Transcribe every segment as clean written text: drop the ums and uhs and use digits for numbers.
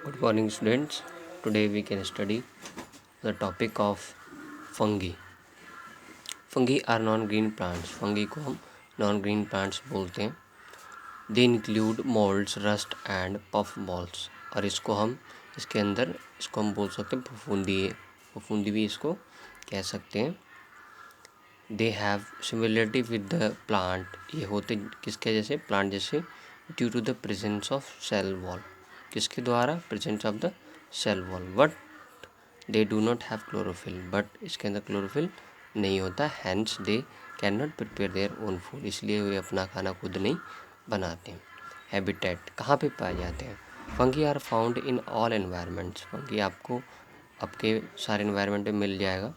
Good morning, students. Today we can study the topic of fungi. Fungi are non-green plants. Fungi को हम non-green plants बोलते हैं. They include molds, rust and puff balls. और इसको हम बोल सकते हैं फफूंदी भी इसको कह सकते हैं. They have similarity with the plant. ये होते किसके जैसे, प्लांट जैसे, due to the presence of cell wall. किसके द्वारा? presence of the cell wall. But they do not have chlorophyll. But इसके अंदर chlorophyll नहीं होता. Hence they cannot prepare their own food. इसलिए वे अपना खाना खुद नहीं बनाते हैं. Habitat कहाँ पे पाए जाते हैं? Fungi are found in all environments. Fungi आपको आपके सारे environment में मिल जाएगा.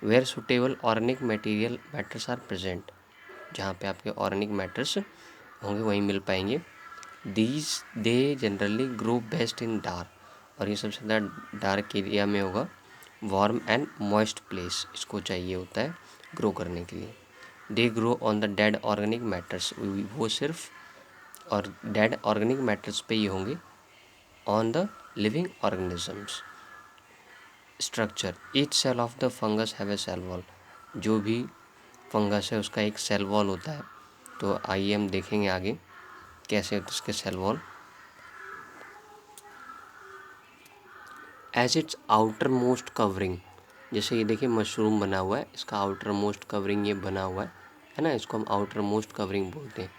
Where suitable organic matters are present. जहाँ पे आपके ऑर्गेनिक मैटर्स होंगे वहीं मिल पाएंगे. They generally grow best in dark. और ये सबसे ज़्यादा डार्क एरिया में होगा. वार्म एंड मॉइस्ट प्लेस इसको चाहिए होता है ग्रो करने के लिए. They grow on the dead organic matters. वो सिर्फ और डेड ऑर्गेनिक मैटर्स पे ही होंगे. On the living organisms. Structure. Each cell of the fungus have a cell wall. जो भी फंगस है उसका एक सेल वॉल होता है. तो आइए हम देखेंगे आगे कैसे होता है उसके cell wall. As its outermost covering. जैसे ये देखिए मशरूम बना हुआ है, इसका आउटर मोस्ट कवरिंग ये बना हुआ है ना, इसको हम आउटर मोस्ट कवरिंग बोलते हैं.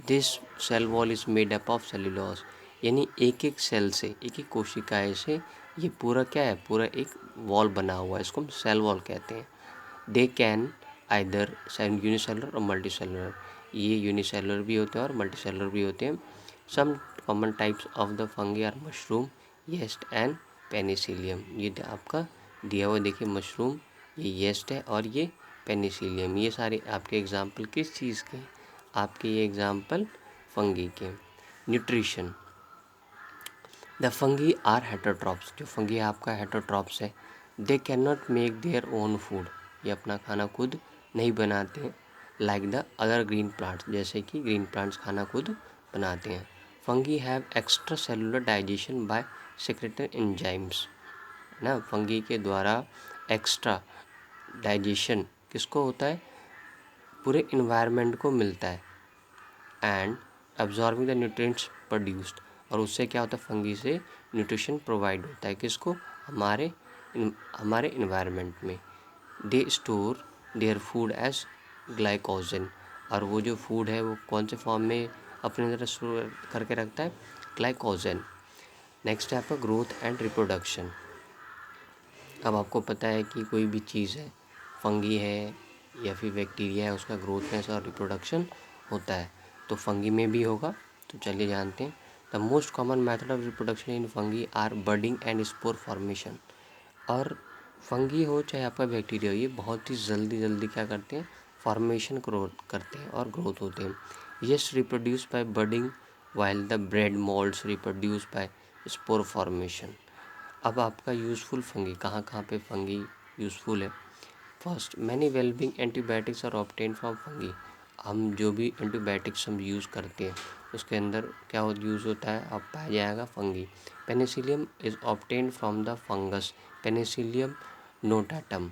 This cell wall is made up of cellulose. यानी एक एक सेल से, एक एक कोशिकाएं से ये पूरा क्या है, पूरा एक वॉल बना हुआ है. इसको हम सेल वॉल कहते हैं. दे कैन आइदर यूनिसेलुलर और मल्टी सेलुलर. ये यूनिसेलुलर भी होते हैं और मल्टी सेलुलर भी होते हैं. Some common types of the fungi are mushroom, yeast and penicillium. ये आपका दिया हुआ देखिए मशरूम, ये येस्ट है और ये पेनिसिलियम. ये सारे आपके एग्जाम्पल किस चीज़ के? आपके ये एग्जाम्पल फंगी के. Nutrition. The fungi are heterotrophs. जो फंगी आपका हेटरोट्रॉप्स है. They can not make their own food. ये अपना खाना खुद नहीं बनाते हैं. Like the other green plants. जैसे कि ग्रीन प्लांट्स खाना खुद बनाते हैं. Fungi have extra cellular digestion by secretory enzymes. ना, फंगी के द्वारा एक्स्ट्रा डाइजेशन किसको होता है? पूरे इन्वायरमेंट को मिलता है. And absorbing the nutrients produced. और उससे क्या होता है? फंगी से न्यूट्रिशन प्रोवाइड होता है. किसको? हमारे इन्वायरमेंट में. They store their food as glycogen. और वो जो फूड है वो कौन से फॉर्म में अपने अंदर स्टोर करके रखता है? ग्लाइकोजन. नेक्स्ट है आपका ग्रोथ एंड रिप्रोडक्शन. अब आपको पता है कि कोई भी चीज़ है, फंगी है या फिर बैक्टीरिया है, उसका ग्रोथनेस और रिप्रोडक्शन होता है. तो फंगी में भी होगा. तो चलिए जानते हैं. The most common method of reproduction in fungi are budding and spore formation. और फंगी हो चाहे आपका बैक्टीरिया हो, ये बहुत ही जल्दी क्या करते हैं? फॉर्मेशन ग्रोथ करते हैं और ग्रोथ होते हैं. Yes, reproduce by budding while the bread moulds reproduce by spore formation. अब आपका यूज़फुल फंगी कहाँ पे फंगी यूज़फुल है? First, many wellbeing antibiotics are obtain from fungi. हम जो भी एंटीबायोटिक्स हम यूज़ करते हैं उसके अंदर क्या यूज़ होता है? अब पाया जाएगा fungi. Penicillium is obtain from the fungus Penicillium notatum.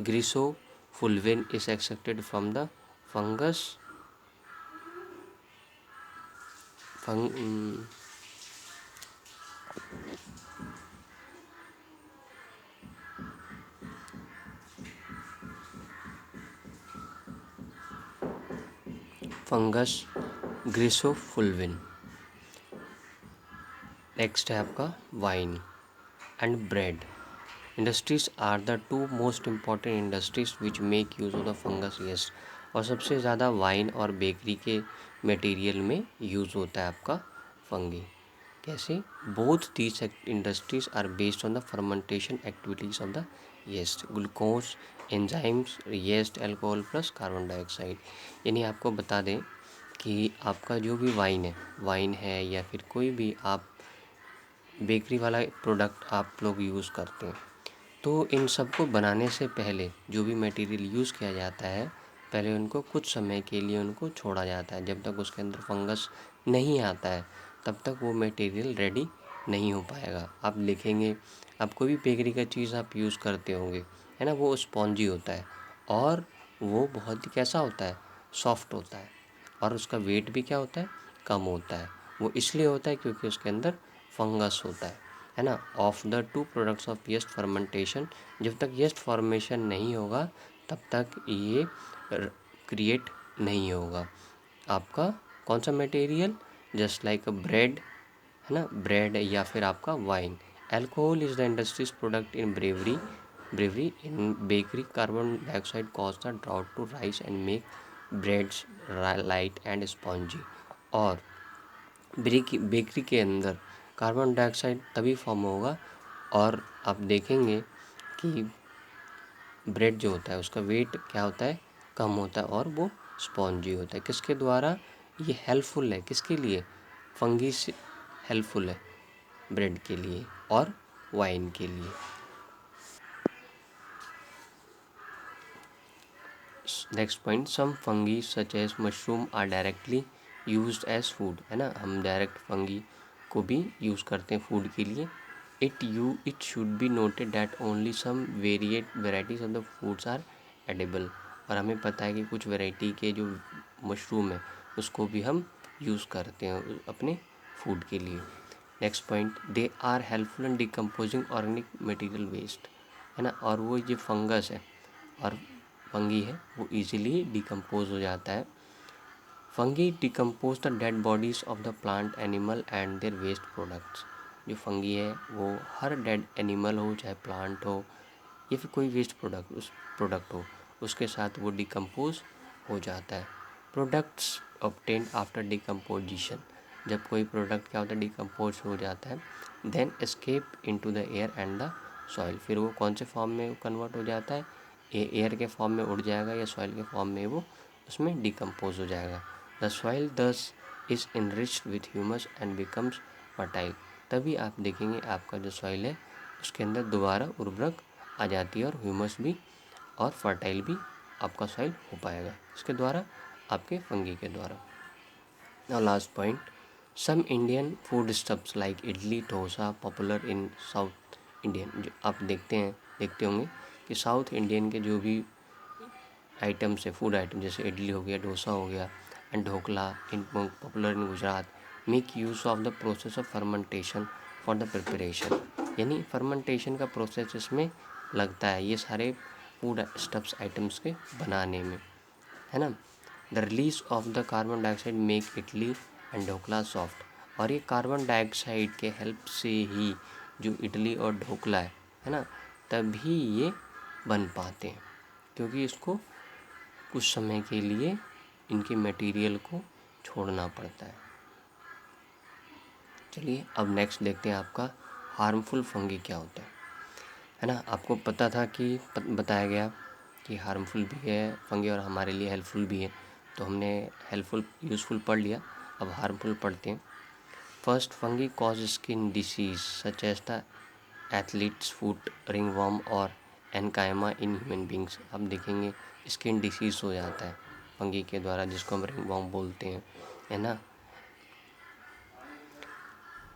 Griseofulvin is extracted from the fungus fungus griseofulvin. Next है आपका wine and bread. Industries are the two most important industries which make use of the fungus. Yeast. और सबसे ज़्यादा wine और bakery के material में use होता है आपका फंगी. कैसे? Both these industries are based on the fermentation activities of the yeast. Glucose enzymes, yeast, alcohol plus carbon dioxide. यानी आपको बता दें कि आपका जो भी वाइन है या फिर कोई भी आप बेकरी वाला प्रोडक्ट आप लोग यूज़ करते हैं, तो इन सब को बनाने से पहले जो भी मटेरियल यूज़ किया जाता है, पहले उनको कुछ समय के लिए उनको छोड़ा जाता है. जब तक उसके अंदर फंगस नहीं आता है तब तक वो मटेरियल रेडी नहीं हो पाएगा। आप देखेंगे, आप कोई भी बेकरी का चीज़ आप यूज़ करते होंगे, है ना, वो स्पॉन्जी होता है और वो बहुत ही कैसा होता है, सॉफ्ट होता है, और उसका वेट भी क्या होता है, कम होता है। वो इसलिए होता है क्योंकि उसके अंदर फंगस होता है ना। Of the two products of yeast fermentation, जब तक यीस्ट फॉर्मेशन नहीं होगा तब तक ये क्रिएट नहीं होगा। आपका कौन सा material, just like a bread, है ना, ब्रेड या फिर आपका wine. Alcohol is the industries product in brewery in bakery. Carbon dioxide cause the drought to rise and make breads light and spongy. और बेकरी के अंदर कार्बन डाइऑक्साइड तभी form होगा, और आप देखेंगे कि ब्रेड जो होता है उसका वेट क्या होता है, कम होता है, और वो स्पॉन्जी होता है। किसके द्वारा ये हेल्पफुल है, किसके लिए, फंगी से हेल्पफुल है, ब्रेड के लिए और वाइन के लिए। Next point, some fungi such as mushroom are directly used as food, है ना, हम डायरेक्ट फंगी को भी यूज़ करते हैं फूड के लिए। It should be noted that only some varieties of the foods are edible. और हमें पता है कि कुछ वैरायटी के जो मशरूम है उसको भी हम यूज़ करते हैं अपने फूड के लिए। Next point, they are helpful in decomposing organic material waste, है ना, और वो ये फंगस है और फंगी है वो इजीली डिकम्पोज हो जाता है। Fungi decompose the dead bodies of the plant animal and their waste products. जो फंगी है वो हर डेड एनिमल हो, चाहे प्लांट हो या फिर कोई वेस्ट प्रोडक्ट हो, उसके साथ वो डिकम्पोज हो जाता है। प्रोडक्ट्स ऑब्टेन्ड आफ्टर डिकम्पोजिशन, जब कोई प्रोडक्ट क्या होता है, डिकम्पोज हो जाता है, then escape into the air and the soil. फिर वो कौन से फॉर्म में कन्वर्ट हो जाता है, एयर के फॉर्म में उड़ जाएगा या सॉइल के फॉर्म में वो उसमें डिकम्पोज हो जाएगा। द सॉइल दस is enriched with humus and becomes fertile. तभी आप देखेंगे आपका जो सॉइल है उसके अंदर दोबारा उर्वरक आ जाती है और ह्यूमस भी और फर्टाइल भी आपका सॉइल हो पाएगा, इसके द्वारा, आपके फंगी के द्वारा। Now last point, some Indian food stuffs like idli dosa popular in south Indian. जो आप देखते होंगे कि साउथ इंडियन के जो भी आइटम्स है, फूड आइटम, जैसे इडली हो गया, डोसा हो गया and dhokla in popular in Gujarat, make use of the process of fermentation for the preparation. यानी फर्मेंटेशन का प्रोसेस इसमें लगता है ये सारे फूड स्टफ्स आइटम्स के बनाने में, है ना। The release of the carbon dioxide make idli and dhokla soft. और ये कार्बन डाइऑक्साइड के हेल्प से ही जो इडली और ढोकला है ना, तभी ये बन पाते हैं, क्योंकि इसको कुछ समय के लिए इनके मटेरियल को छोड़ना पड़ता है। चलिए अब नेक्स्ट देखते हैं आपका हार्मफुल फंगी क्या होता है ना। आपको पता था कि बताया गया कि हार्मफुल भी है फंगी और हमारे लिए हेल्पफुल भी है, तो हमने हेल्पफुल यूज़फुल पढ़ लिया, अब हार्मफुल पढ़ते हैं। First, fungi cause skin disease such as the athlete's foot, ringworm और एनकाइमा इन ह्यूमन बींग्स। अब देखेंगे स्किन डिसीज हो जाता है फंगी के द्वारा, जिसको हम रिंगवर्म बोलते हैं, है ना।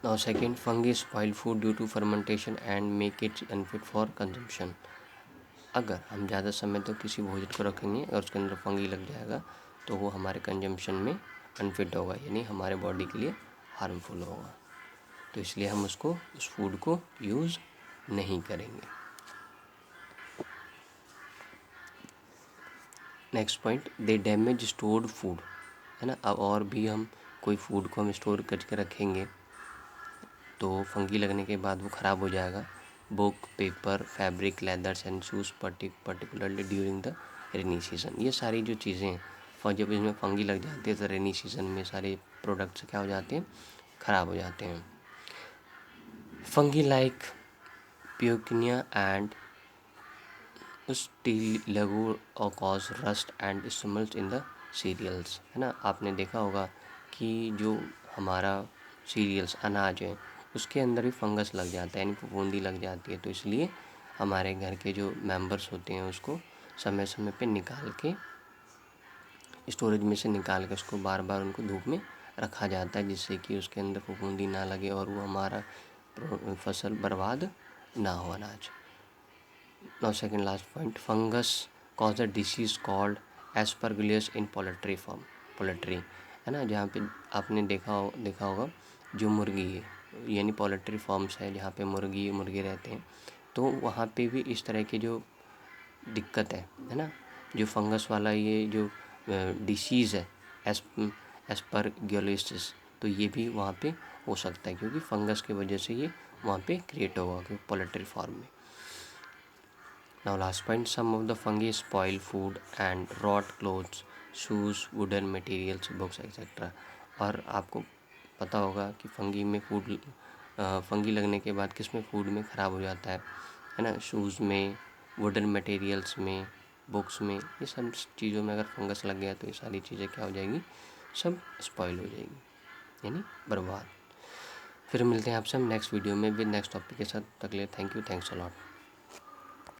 Now second, fungi spoil food due to fermentation and make it unfit for consumption. अगर हम ज़्यादा समय तक किसी भोजन को रखेंगे और उसके अंदर फंगी लग जाएगा तो वो हमारे कंजम्पशन में अनफिट होगा, यानी हमारे बॉडी के लिए हार्मफुल होगा, तो इसलिए हम उस फूड को यूज़ नहीं करेंगे। नेक्स्ट पॉइंट, दे डैमेज स्टोर्ड फूड, है ना। अब और भी हम कोई फूड को हम स्टोर करके रखेंगे तो फंगी लगने के बाद वो ख़राब हो जाएगा। Book, paper, fabric, leathers and shoes particularly during the rainy season. ये सारी जो चीज़ें हैं जब इसमें फंगी लग जाती है तो रेनी सीजन में सारे प्रोडक्ट्स क्या हो जाते हैं, ख़राब हो जाते हैं। Fungi like puccinia and ustilago और cause rust and smells in the cereals, है ना। आपने देखा होगा कि जो हमारा सीरियल्स अनाज है उसके अंदर भी फंगस लग जाता है, यानी फफूंदी लग जाती है, तो इसलिए हमारे घर के जो मेंबर्स होते हैं उसको समय समय पे निकाल के स्टोरेज में से निकाल के उसको बार बार उनको धूप में रखा जाता है, जिससे कि उसके अंदर फफूंदी ना लगे और वो हमारा फसल बर्बाद ना हो अनाज। Now second last point, fungus cause a disease called aspergillus in poultry farm. Poultry है ना, जहाँ पे आपने देखा होगा जो मुर्गी है, यानी पोल्ट्री फार्म्स है जहाँ पे मुर्गे रहते हैं, तो वहाँ पे भी इस तरह की जो दिक्कत है ना, जो फंगस वाला ये जो डिसीज़ है एस्परगिलोसिस, तो ये भी वहाँ पे हो सकता है क्योंकि फंगस की वजह से ये वहाँ पे क्रिएट होगा क्योंकि पोल्ट्री फार्म में। Now last point, some of the fungi spoil food and rot clothes, shoes, wooden materials, books etcetera. और आपको पता होगा कि फंगी लगने के बाद किस में फूड में ख़राब हो जाता है ना, शूज़ में, वुडन मटेरियल्स में, बुक्स में, ये सब चीज़ों में अगर फंगस लग गया तो ये सारी चीज़ें क्या हो जाएगी, सब स्पॉइल हो जाएगी, यानी बर्बाद। फिर मिलते हैं आपसे हम नेक्स्ट वीडियो में विद नेक्स्ट टॉपिक के साथ। तक के लिए thank you, thanks a lot.